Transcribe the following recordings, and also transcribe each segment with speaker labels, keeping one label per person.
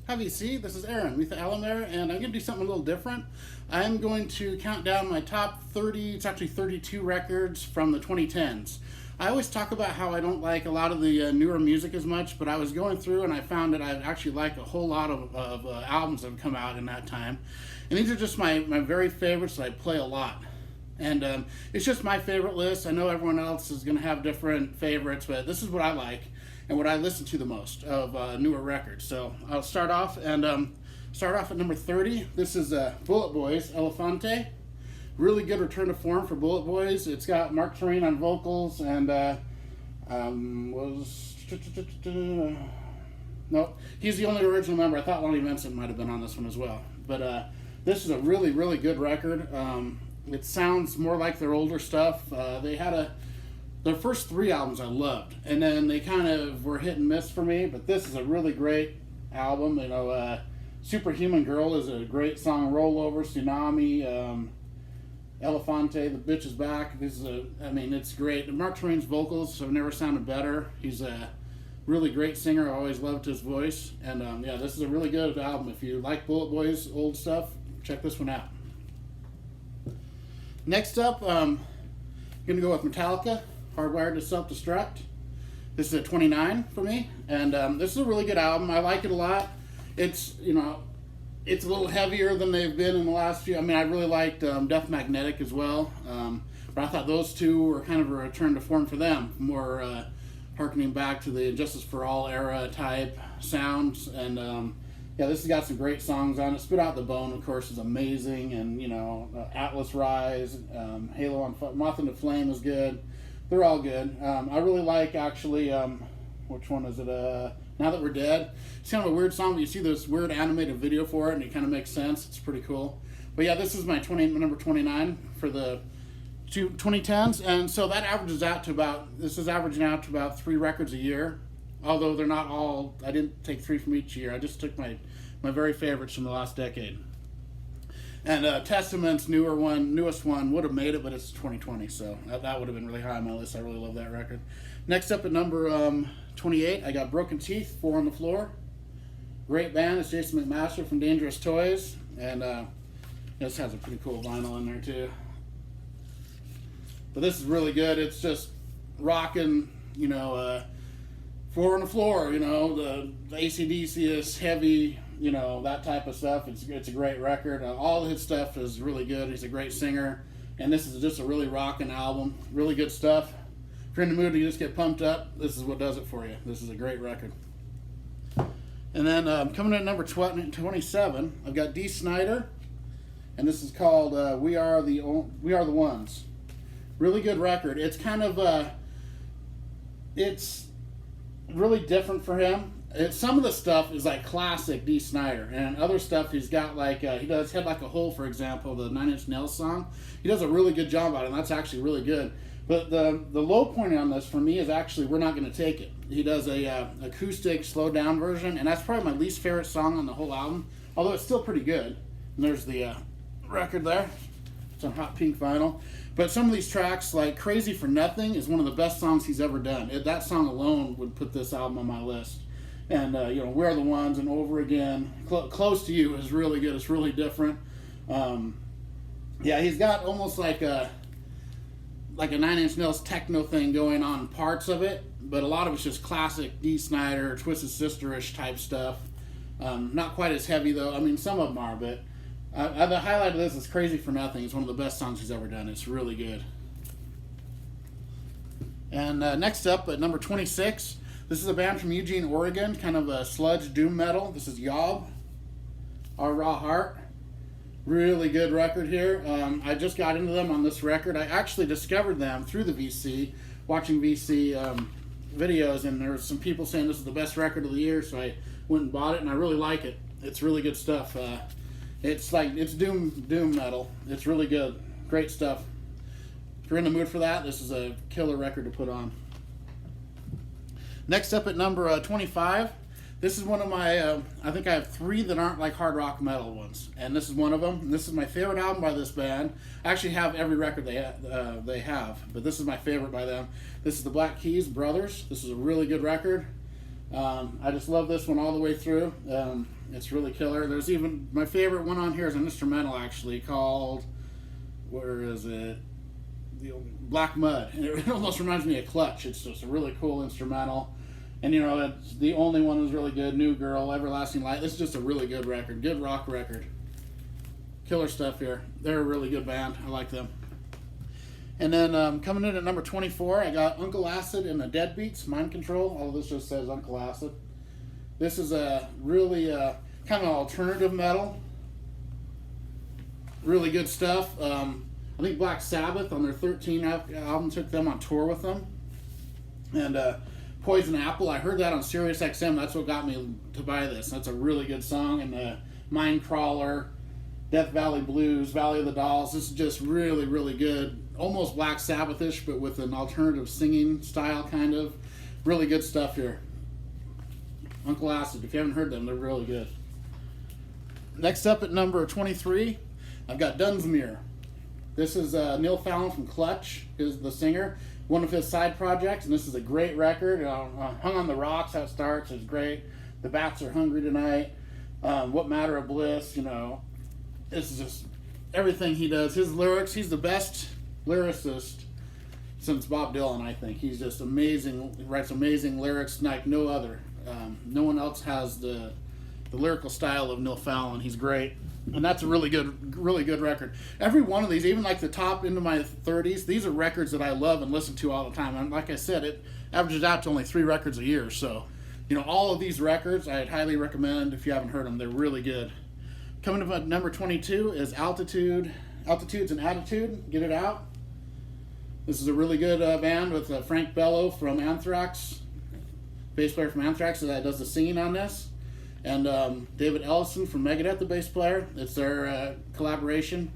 Speaker 1: Hi VC, this is Aaron with Alan there, and I'm going to do something a little different. I'm going to count down my top 30, it's actually 32 records from the 2010s. I always talk about how I don't like a lot of the newer music as much, but I was going through and I found that I actually like a whole lot of albums that have come out in that time. And these are just my very favorites that I play a lot. And it's just my favorite list. I know everyone else is going to have different favorites, but this is what I like and what I listen to the most of newer records. So I'll start off at number 30. This is Bullet Boys, Elefante. Really good return to form for Bullet Boys. It's got Mark Twain on vocals and nope, he's the only original member. I thought Lonnie Vincent might have been on this one as well. But this is a really, really good record. It sounds more like their older stuff. They had their first 3 albums I loved, and then they kind of were hit and miss for me, but this is a really great album. You know, Superhuman Girl is a great song, Rollover, Tsunami, Elefante, The Bitch Is Back. This is it's great. And Mark Twain's vocals have never sounded better. He's a really great singer. I always loved his voice, and yeah, this is a really good album. If you like Bullet Boys' old stuff, check this one out. Next up, I'm going to go with Metallica, Hardwired to Self-Destruct. This is a 29 for me, and this is a really good album. I like it a lot. It's, it's a little heavier than they've been in the last few. I mean, I really liked Death Magnetic as well, but I thought those two were kind of a return to form for them, more harkening back to the Justice for All era type sounds, and yeah, this has got some great songs on it. Spit Out the Bone, of course, is amazing, and Atlas Rise, Halo on Moth into Flame is good. They're all good. I really like, actually, which one is it? Now That We're Dead. It's kind of a weird song, but you see this weird animated video for it, and it kind of makes sense. It's pretty cool. But yeah, this is my number 29 for the 2010s, and so that averages out to this is averaging out to about 3 records a year. Although they're not all, I didn't take 3 from each year. I just took my very favorites from the last decade. And Testament's newest one would have made it, but it's 2020, so that would have been really high on my list. I really love that record. Next up at number 28, I got Broken Teeth, 4 on the Floor. Great band. It's Jason McMaster from Dangerous Toys, and this has a pretty cool vinyl in there too. But this is really good. It's just rocking, 4 on the Floor, the AC/DC is heavy, that type of stuff. It's a great record. All of his stuff is really good. He's a great singer, and this is just a really rocking album. Really good stuff. If you're in the mood to just get pumped up, this is what does it for you. This is a great record. And then coming in at number 27, I've got Dee Snider, and this is called "We Are the Ones." Really good record. It's kind of it's really different for him. Some of the stuff is like classic Dee Snider, and other stuff he's got like he does Head Like a Hole, for example, the 9 Inch Nails song. He does a really good job on it, and that's actually really good. But the low point on this for me is actually We're Not Gonna Take It. He does a acoustic slowed down version, and that's probably my least favorite song on the whole album, although it's still pretty good. And there's the record there. It's on hot pink vinyl. But some of these tracks, like Crazy for Nothing, is one of the best songs he's ever done. That song alone would put this album on my list. And, We Are the Ones and Over Again. Close to You is really good. It's really different. Yeah, he's got almost like a 9 Inch Nails techno thing going on parts of it, but a lot of it's just classic Dee Snider, Twisted Sister-ish type stuff. Not quite as heavy, though. I mean, some of them are, but the highlight of this is Crazy for Nothing. It's one of the best songs he's ever done. It's really good. And next up at number 26, this is a band from Eugene, Oregon, kind of a sludge doom metal. This is Yob, Our Raw Heart. Really good record here. I just got into them on this record. I actually discovered them through the VC, watching VC videos, and there were some people saying this is the best record of the year, so I went and bought it, and I really like it. It's really good stuff. It's doom metal. It's really good. Great stuff. If you're in the mood for that, this is a killer record to put on. Next up at number 25, this is one of my, I think I have 3 that aren't like hard rock metal ones, and this is one of them. This is my favorite album by this band. I actually have every record they have, but this is my favorite by them. This is the Black Keys Brothers. This is a really good record. I just love this one all the way through. It's really killer. There's even, my favorite one on here is an instrumental actually called, where is it? The Black Mud. And it almost reminds me of Clutch. It's just a really cool instrumental. And you know, it's the only one was really good. New Girl, Everlasting Light. This is just a really good record. Good rock record. Killer stuff here. They're a really good band. I like them. And then coming in at number 24, I got Uncle Acid and the Deadbeats, Mind Control. All of this just says Uncle Acid. This is a really kind of alternative metal. Really good stuff. I think Black Sabbath on their 13 album took them on tour with them. And Poison Apple, I heard that on Sirius XM. That's what got me to buy this. That's a really good song. And Mind Crawler, Death Valley Blues, Valley of the Dolls. This is just really, really good. Almost Black Sabbath-ish, but with an alternative singing style, kind of. Really good stuff here. Uncle Acid, if you haven't heard them, they're really good. Next up at number 23, I've got Dunsmuir. This is Neil Fallon from Clutch, is the singer. One of his side projects, and this is a great record. Hung on the Rocks, how it starts, is great. The Bats Are Hungry Tonight. What Matter of Bliss, you know. This is just everything he does. His lyrics, he's the best lyricist since Bob Dylan, I think. He's just amazing. He writes amazing lyrics like no other. No one else has the lyrical style of Neil Fallon. He's great. And that's a really good record. Every one of these, even like the top into my 30s, these are records that I love and listen to all the time. And like I said, it averages out to only 3 records a year. So, you know, all of these records, I'd highly recommend if you haven't heard them. They're really good. Coming up at number 22 is Altitudes and Attitude. Get it out. This is a really good band with Frank Bello from Anthrax, bass player from Anthrax, that does the singing on this. And David Ellison from Megadeth, the bass player. It's their collaboration.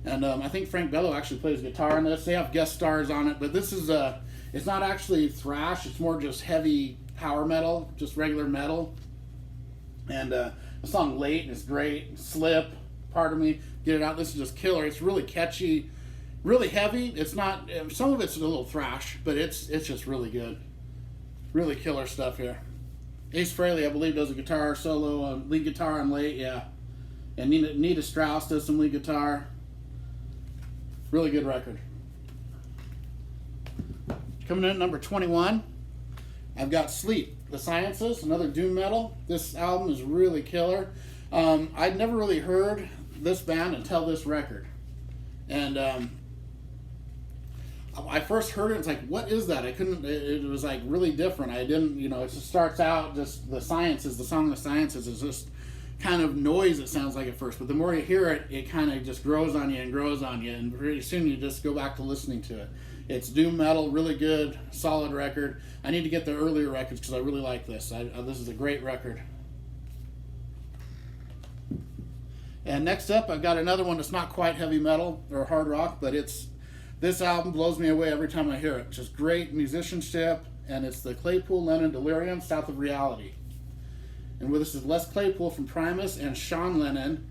Speaker 1: And I think Frank Bello actually plays guitar on this. They have guest stars on it, but this is it's not actually thrash. It's more just heavy power metal, just regular metal. And the song Late is great. Slip, Pardon Me, Get It Out. This is just killer. It's really catchy, really heavy. It's not, some of it's a little thrash, but it's just really good. Really killer stuff here. Ace Frehley, I believe, does a guitar solo, lead guitar on Late, yeah. And Nita Strauss does some lead guitar. Really good record. Coming in at number 21, I've got Sleep, The Sciences, another doom metal. This album is really killer. I'd never really heard this band until this record. And I first heard it, it's like, what is that? It was like really different. I didn't, you know, it just starts out, just the Sciences, the song The Sciences is just kind of noise, it sounds like at first. But the more you hear it, it kind of just grows on you and grows on you. And pretty soon you just go back to listening to it. It's doom metal, really good, solid record. I need to get the earlier records because I really like this. This is a great record. And next up, I've got another one that's not quite heavy metal or hard rock, but this album blows me away every time I hear it. Just great musicianship, and it's the Claypool-Lennon Delirium, South of Reality. And this is Les Claypool from Primus and Sean Lennon.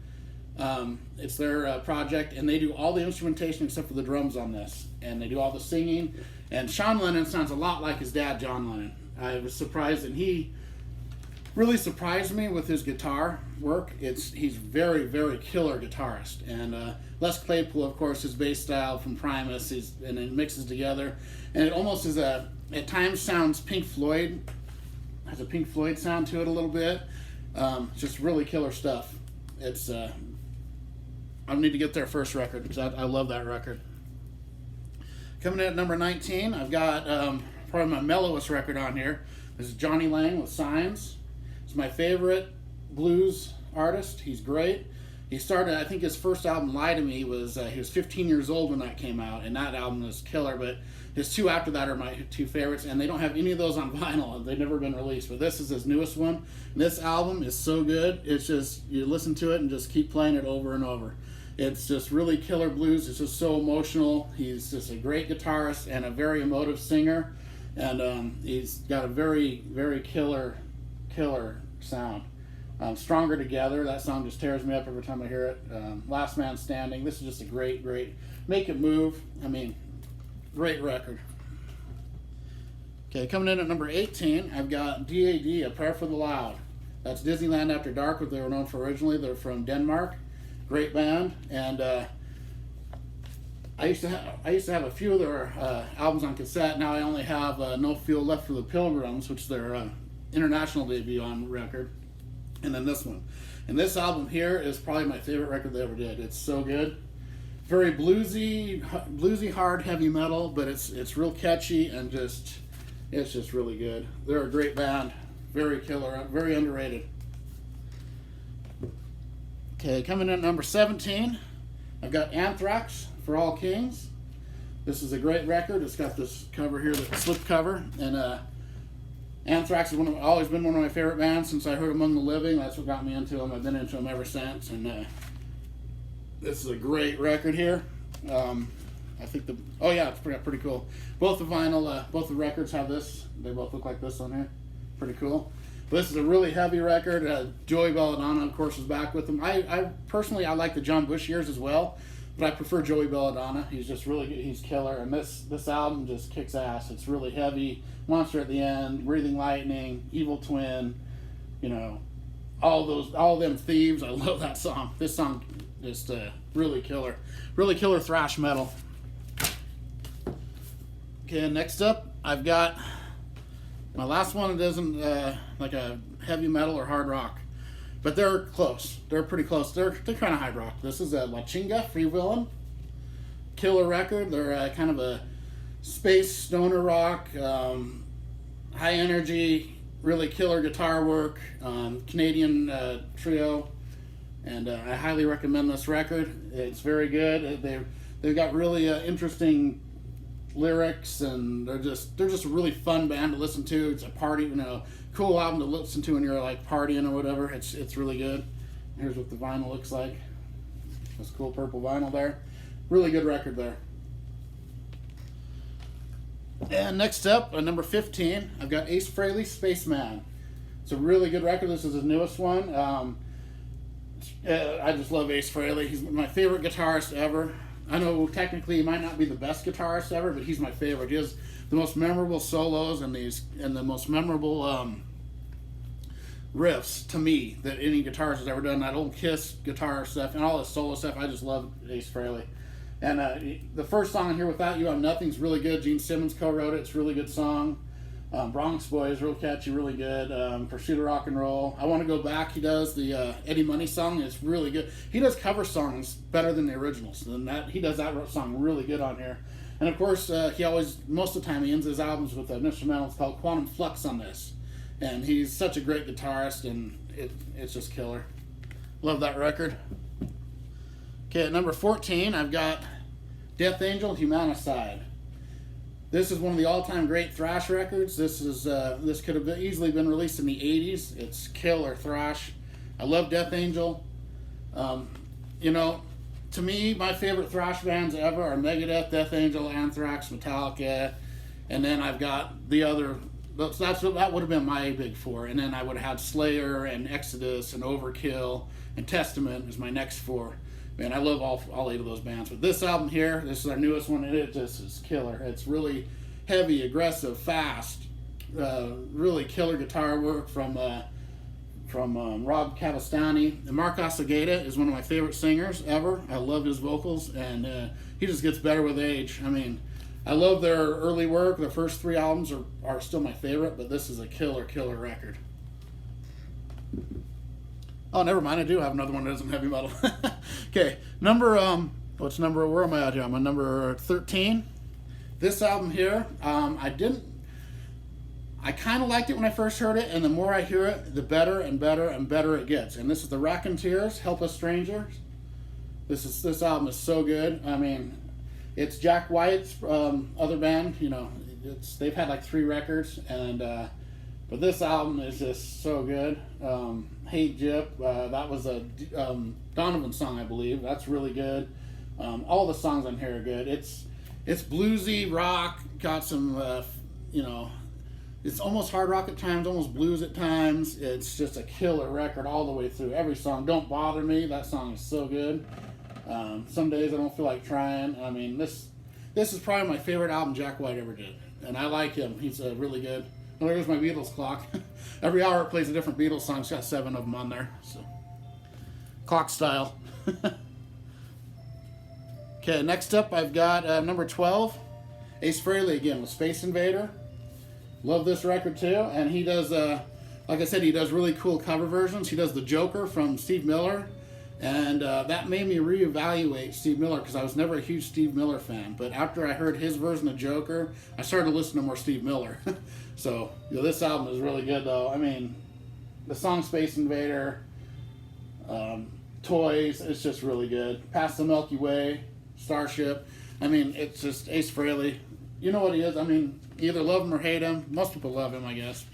Speaker 1: It's their project, and they do all the instrumentation except for the drums on this. And they do all the singing. And Sean Lennon sounds a lot like his dad, John Lennon. I was surprised, and he really surprised me with his guitar work. He's very, very killer guitarist. And Les Claypool, of course, his bass style from Primus, and it mixes together. And it almost is at times sounds Pink Floyd, has a Pink Floyd sound to it a little bit. Just really killer stuff. I need to get their first record because I love that record. Coming in at number 19, I've got probably my mellowest record on here. This is Johnny Lang with Signs. He's my favorite blues artist. He's great. He started, I think his first album, Lie to Me, he was 15 years old when that came out, and that album was killer, but his 2 after that are my 2 favorites, and they don't have any of those on vinyl. They've never been released, but this is his newest one. And this album is so good. It's just, you listen to it and just keep playing it over and over. It's just really killer blues. It's just so emotional. He's just a great guitarist and a very emotive singer, and he's got a very, very killer sound. Stronger Together, that song just tears me up every time I hear it. Last Man Standing, this is just a great, Make It Move, I mean, great record. Okay, coming in at number 18, I've got DAD, A Prayer for the Loud. That's Disneyland After Dark, what they were known for originally. They're from Denmark. Great band. And I used to have a few of their albums on cassette. Now I only have No Fuel Left for the Pilgrims, which is their international debut on record. And then this one. And this album here is probably my favorite record they ever did. It's so good. Very bluesy, hard, heavy metal, but it's real catchy and it's just really good. They're a great band. Very killer, very underrated. Okay, coming in at number 17, I've got Anthrax, For All Kings. This is a great record. It's got this cover here, the slip cover, and Anthrax has always been one of my favorite bands since I heard Among the Living. That's what got me into them. I've been into them ever since, and this is a great record here. I think it's pretty cool. Both the vinyl, both the records have this. They both look like this on here. Pretty cool. But this is a really heavy record. Joey Belladonna, of course, is back with them. I personally like the John Bush years as well, but I prefer Joey Belladonna. He's just really good. He's killer, and this album just kicks ass. It's really heavy. Monster at the End, Breathing Lightning, Evil Twin, all them thieves. I love that song. This song just really killer thrash metal. Okay, next up I've got my last one. It isn't like a heavy metal or hard rock, but they're close. They're pretty close. They're kind of hard rock. This is La Chinga, Free Willin'. Killer record. They're kind of a space stoner rock, high energy, really killer guitar work, Canadian trio, and I highly recommend this record. It's very good. They've got really interesting lyrics, and they're just a really fun band to listen to. It's a party, cool album to listen to when you're like partying or whatever. It's really good. Here's what the vinyl looks like. This cool purple vinyl there. Really good record there. And next up, at number 15, I've got Ace Frehley, Spaceman. It's a really good record. This is his newest one. I just love Ace Frehley. He's my favorite guitarist ever. I know technically he might not be the best guitarist ever, but he's my favorite. He has the most memorable solos and the most memorable riffs to me that any guitarist has ever done. That old Kiss guitar stuff and all the solo stuff. I just love Ace Frehley. And the first song here, Without You I'm Nothing's really good. Gene Simmons co-wrote it. It's a really good song. Bronx Boy is real catchy, really good. Pursuit of Rock and Roll. I Want to Go Back. He does the Eddie Money song. It's really good. He does cover songs better than the originals. And he does that song really good on here. And of course, most of the time he ends his albums with an instrumental. It's called Quantum Flux on this. And he's such a great guitarist, and it's just killer. Love that record. Okay, at number 14, I've got Death Angel, Humanicide. This is one of the all-time great thrash records. This could have easily been released in the 80s. It's killer thrash. I love Death Angel. To me, my favorite thrash bands ever are Megadeth, Death Angel, Anthrax, Metallica, and then I've got the other. That would have been my big four, and then I would have had Slayer and Exodus and Overkill and Testament as my next four. Man, I love all 8 of those bands. But this album here, this is our newest one, and it just is killer. It's really heavy, aggressive, fast, really killer guitar work from Rob Cavastani. And Mark Asagata is one of my favorite singers ever. I love his vocals, and he just gets better with age. I mean, I love their early work. Their first 3 albums are still my favorite, but this is a killer record. Oh, never mind. I do have another one that isn't heavy metal. Okay, where am I at here? I'm on number 13. This album here, I kind of liked it when I first heard it, and the more I hear it, the better and better and better it gets. And this is the Raconteurs, Helpless Strangers. This album is so good. I mean, it's Jack White's other band. They've had like 3 records, and but this album is just so good. Hey Jip, that was a Donovan song, I believe. That's really good. All the songs on here are good. It's bluesy rock, got some it's almost hard rock at times, almost blues at times. It's just a killer record all the way through. Every song. Don't Bother Me, that song is so good. Some Days I Don't Feel Like Trying. I mean, this is probably my favorite album Jack White ever did, and I like him. He's really good. Oh, there's my Beatles clock. Every hour it plays a different Beatles song. It's got 7 of them on there. So, clock style. Okay, next up I've got number 12, Ace Frehley again with Space Invader. Love this record too, and he does, like I said, he does really cool cover versions. He does the Joker from Steve Miller, and that made me reevaluate Steve Miller because I was never a huge Steve Miller fan. But after I heard his version of Joker, I started listening to more Steve Miller. So, this album is really good though. I mean, the song Space Invader, Toys, it's just really good. Past the Milky Way, Starship. I mean, it's just Ace Frehley. You know what he is. I mean, either love him or hate him. Most people love him, I guess.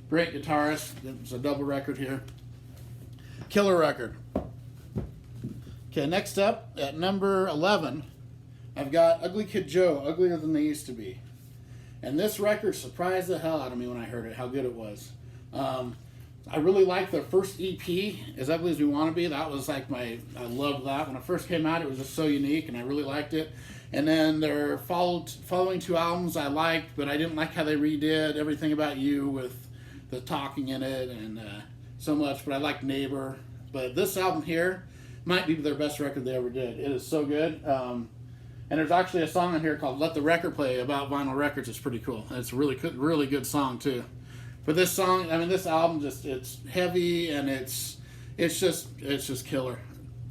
Speaker 1: Great guitarist. It's a double record here. Killer record. Okay, next up at number 11, I've got Ugly Kid Joe, Uglier Than They Used to Be. And this record surprised the hell out of me when I heard it, how good it was. I really liked their first EP, As Ugly As We Want to Be. That was like I loved that. When it first came out, it was just so unique, and I really liked it. And then their following 2 albums I liked, but I didn't like how they redid Everything About You with the talking in it and so much. But I liked Neighbor. But this album here might be their best record they ever did. It is so good. And there's actually a song on here called Let the Record Play about vinyl records. It's pretty cool. It's a really good song, too. But this song, I mean, this album it's heavy and it's just killer.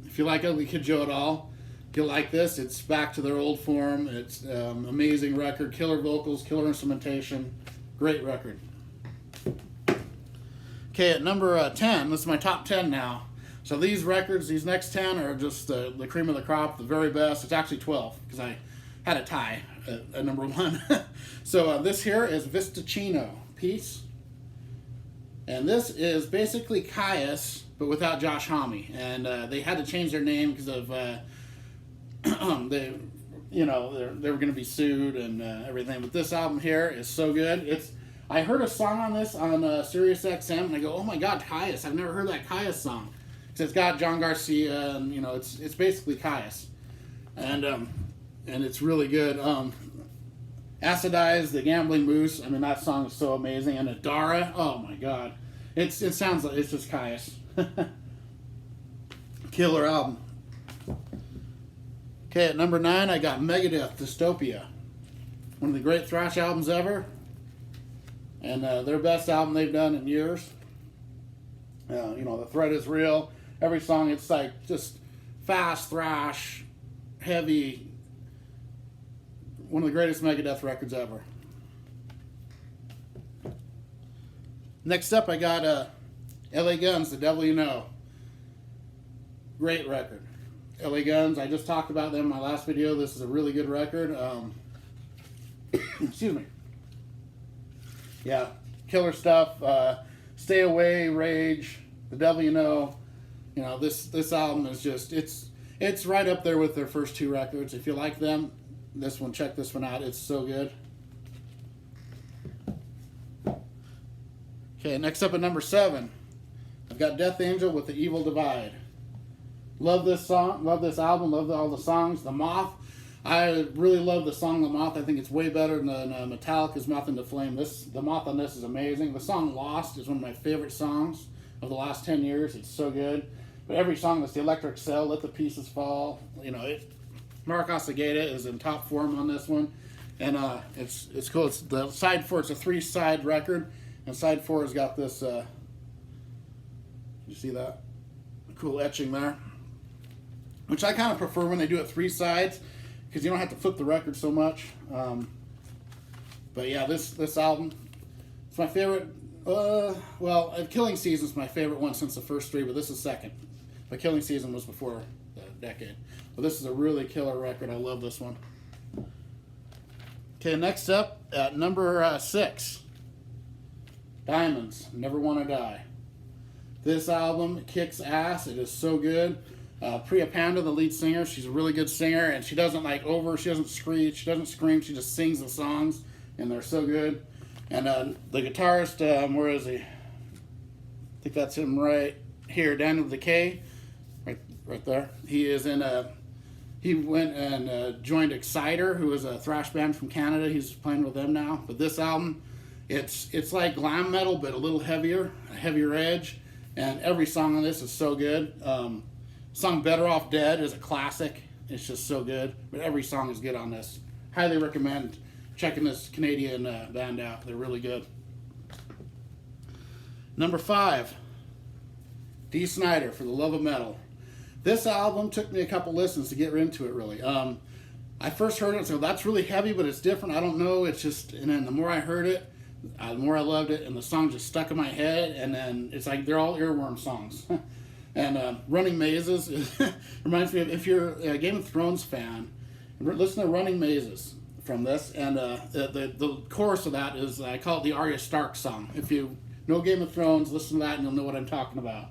Speaker 1: If you like Ugly Kid Joe at all, you'll like this. It's back to their old form. It's amazing record, killer vocals, killer instrumentation, great record. Okay, at number 10, this is my top 10 now. So these records, these next 10 are just the cream of the crop, the very best. It's actually 12 because I had a tie at number 1. So this here is Vistacino, Peace. And this is basically Caius, but without Josh Homme. And they had to change their name because of they were going to be sued and everything. But this album here is so good. I heard a song on this on Sirius XM, and I go, oh my God, Caius! I've never heard that Caius song. Because it's got John Garcia, and it's basically Caius, and it's really good. Acidize, the Gambling Moose. I mean, that song is so amazing. And Adara, oh my God, it sounds like it's just Caius. Killer album. Okay, at number 9, I got Megadeth, Dystopia. One of the great thrash albums ever. And their best album they've done in years. The threat is real. Every song, it's like just fast thrash, heavy. One of the greatest Megadeth records ever. Next up, I got LA Guns, The Devil You Know. Great record. LA Guns, I just talked about them in my last video. This is a really good record. Excuse me. Yeah, killer stuff. Stay Away, Rage, The Devil You Know. This album is just, it's right up there with their first 2 records. If you like them, check this one out. It's so good. Okay, next up at number 7, I've got Death Angel with The Evil Divide. Love this song, love this album, love all the songs. The Moth, I really love the song The Moth. I think it's way better than Metallica's Moth into Flame. The Moth on this is amazing. The song Lost is one of my favorite songs of the last 10 years. It's so good. But every song, that's the Electric Cell, Let the Pieces Fall. Mark Osagata is in top form on this one. And it's cool. It's the side 4, it's a 3-side record. And side 4 has got this, you see that? Cool etching there. Which I kind of prefer when they do it 3 sides, because you don't have to flip the record so much. But yeah, this album, it's my favorite. Killing Season's my favorite one since the first 3, but this is second. But Killing Season was before the decade. But this is a really killer record. I love this one. Okay, next up at number 6, Diamonds, Never Wanna Die. This album kicks ass. It is so good. Priya Panda, the lead singer, she's a really good singer, and she doesn't she doesn't screech, she doesn't scream, she just sings the songs, and they're so good. And the guitarist, where is he? I think that's him right here, Daniel Decay, right there. He is in he went and joined Exciter, who is a thrash band from Canada. He's playing with them now. But this album It's like glam metal, but a little heavier, a heavier edge. And every song on this is so good. Song "Better Off Dead" is a classic. It's just so good. But every song is good on this. Highly recommend checking this Canadian band out. They're really good. Number 5, Dee Snider, For the Love of Metal. This album took me a couple listens to get into it, really. I first heard it and said, that's really heavy, but it's different. I don't know. It's just, and then the more I heard it, the more I loved it, and the song just stuck in my head, and then it's like they're all earworm songs. And Running Mazes reminds me of, if you're a Game of Thrones fan, listen to Running Mazes from this, and the chorus of that is, I call it the Arya Stark song. If you know Game of Thrones, listen to that and you'll know what I'm talking about.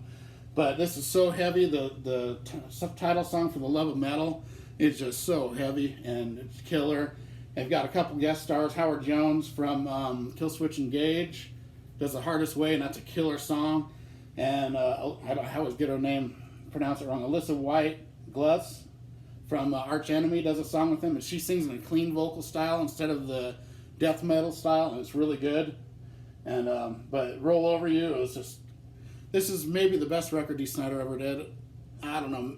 Speaker 1: But this is so heavy. The subtitle song, For the Love of Metal, is just so heavy and it's killer. They've got a couple guest stars. Howard Jones from Killswitch Engage does The Hardest Way, and that's a killer song. And I always get her name, pronounce it wrong. Alyssa White Gluss from Arch Enemy does a song with him, and she sings in a clean vocal style instead of the death metal style, and it's really good. And but Roll Over You is just, this is maybe the best record Dee Snider ever did. I don't know,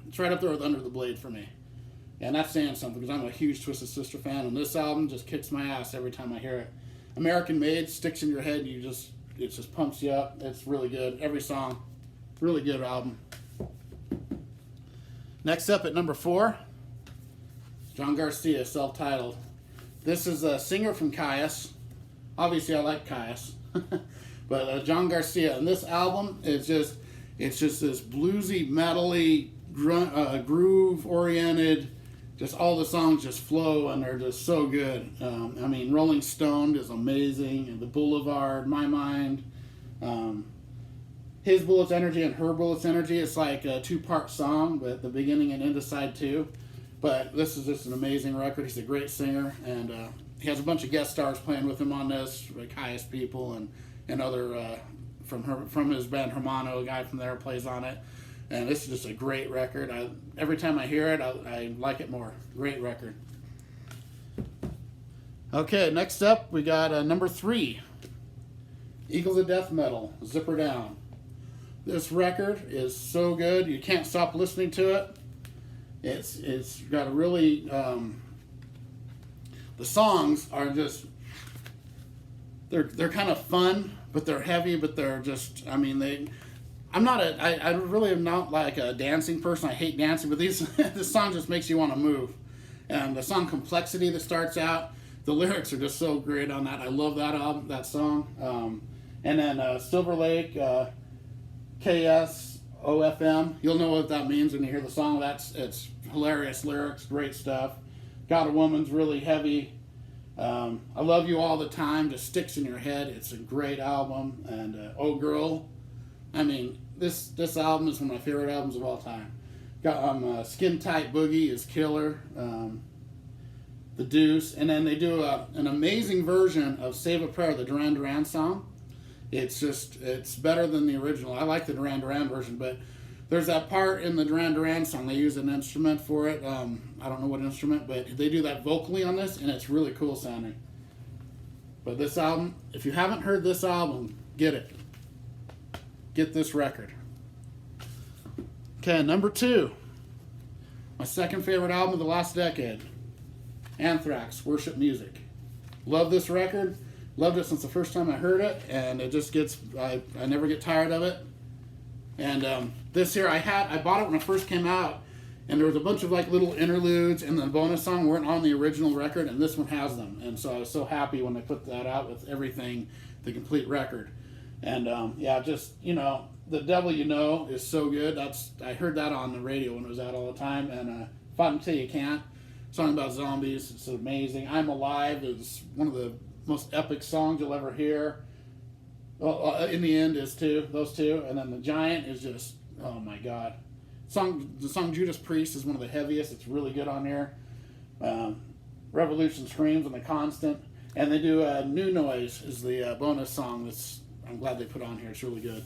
Speaker 1: it's right up there with Under the Blade for me. And that's saying something, because I'm a huge Twisted Sister fan, and this album just kicks my ass every time I hear it. American Made sticks in your head, it just pumps you up. It's really good. Every song, really good album. Next up at number 4, John Garcia, Self-Titled. This is a singer from Caius. Obviously, I like Caius, but John Garcia, and this album is just, it's just this bluesy, metally, groove-oriented. Just all the songs just flow, and they're just so good. I mean, Rolling Stone is amazing, and The Boulevard, My Mind, His Bullets Energy and Her Bullets Energy. It's like a 2-part song, but the beginning and end of side 2. But this is just an amazing record. He's a great singer, and he has a bunch of guest stars playing with him on this, like Caius people and other from his band Hermano, a guy from there plays on it. And this is just a great record. Every time I hear it, I like it more. Great record. Okay, next up we got number 3, Eagles of Death Metal, Zipper Down. This record is so good. You can't stop listening to it. It's got a really... the songs are just... They're kind of fun, but they're heavy, but they're just... I mean, I really am not like a dancing person. I hate dancing, but this song just makes you want to move. And the song Complexity that starts out, the lyrics are just so great on that. I love that album, that song. And then Silver Lake, KSOFM. You'll know what that means when you hear the song. It's hilarious lyrics, great stuff. Got a Woman's really heavy. I Love You All the Time just sticks in your head. It's a great album. And Oh Girl. I mean, this album is one of my favorite albums of all time. Got Skin Tight Boogie is killer. The Deuce, and then they do an amazing version of Save a Prayer, the Duran Duran song. It's better than the original. I like the Duran Duran version, but there's that part in the Duran Duran song, they use an instrument for it. I don't know what instrument, but they do that vocally on this, and it's really cool sounding. But this album, if you haven't heard this album, get it. Get this record. Okay, number 2. My second favorite album of the last decade. Anthrax, Worship Music. Love this record. Loved it since the first time I heard it, and it just gets, I never get tired of it. And this here, I bought it when it first came out, and there was a bunch of like little interludes, and the bonus song weren't on the original record, and this one has them. And so I was so happy when they put that out with everything, the complete record. And yeah, just, The Devil You Know is so good. I heard that on the radio when it was out all the time. And Fight Until You Can't, song about zombies, it's amazing. I'm Alive is one of the most epic songs you'll ever hear. Well, In the End is too, those two. And then The Giant is just, oh my God. The song Judas Priest is one of the heaviest. It's really good on there. Revolution Screams and The Constant. And they do New Noise is the bonus song I'm glad they put on here. It's really good.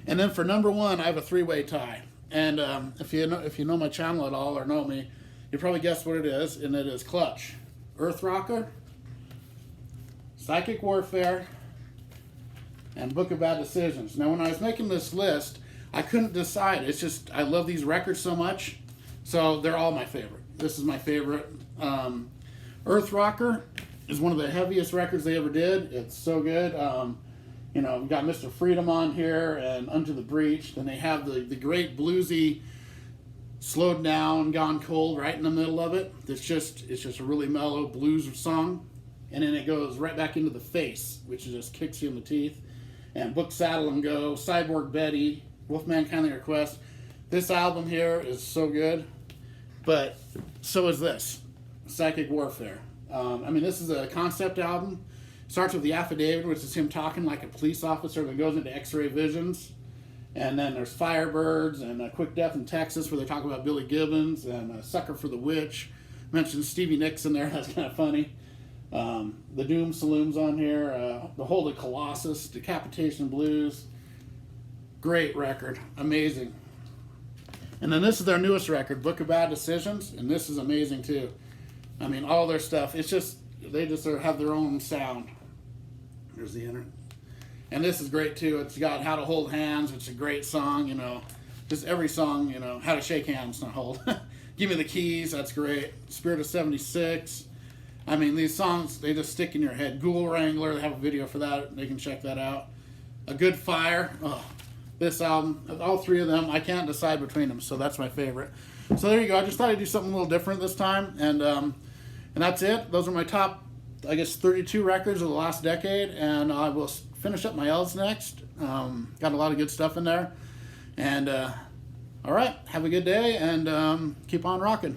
Speaker 1: And then for number 1, I have a 3-way tie. And if you know my channel at all or know me, you probably guessed what it is, and it is Clutch, Earth Rocker, Psychic Warfare, and Book of Bad Decisions. Now, when I was making this list, I couldn't decide. It's just, I love these records so much, so they're all my favorite. This is my favorite. Earth Rocker is one of the heaviest records they ever did. It's so good. You know, we've got Mr. Freedom on here and Under the Breach. Then they have the great bluesy Slowed Down, Gone Cold right in the middle of it. It's just a really mellow blues song. And then it goes right back into The Face, which just kicks you in the teeth. And Book, Saddle, and Go, Cyborg Betty, Wolfman Kindly Request. This album here is so good, but so is this, Psychic Warfare. I mean, this is a concept album. Starts with The Affidavit, which is him talking like a police officer that goes into X-ray visions. And then there's Firebirds and Quick Death in Texas, where they talk about Billy Gibbons, and Sucker for the Witch. Mentions Stevie Nicks in there, that's kind of funny. The Doom Saloon's on here. The Hold of Colossus, Decapitation Blues. Great record, amazing. And then this is their newest record, Book of Bad Decisions, and this is amazing too. I mean, all their stuff, it's just, they just have their own sound. There's the enter. And this is great too. It's got How to Hold Hands, which is a great song, you know. Just every song, you know, How to Shake Hands, not hold. Give Me the Keys, that's great. Spirit of 76. I mean, these songs, they just stick in your head. Ghoul Wrangler, they have a video for that. They can check that out. A Good Fire. Oh, this album, all three of them, I can't decide between them, so that's my favorite. So there you go. I just thought I'd do something a little different this time. And that's it. Those are my top, I guess, 32 records of the last decade. And I will finish up my L's next. Got a lot of good stuff in there. And all right, have a good day, and keep on rocking.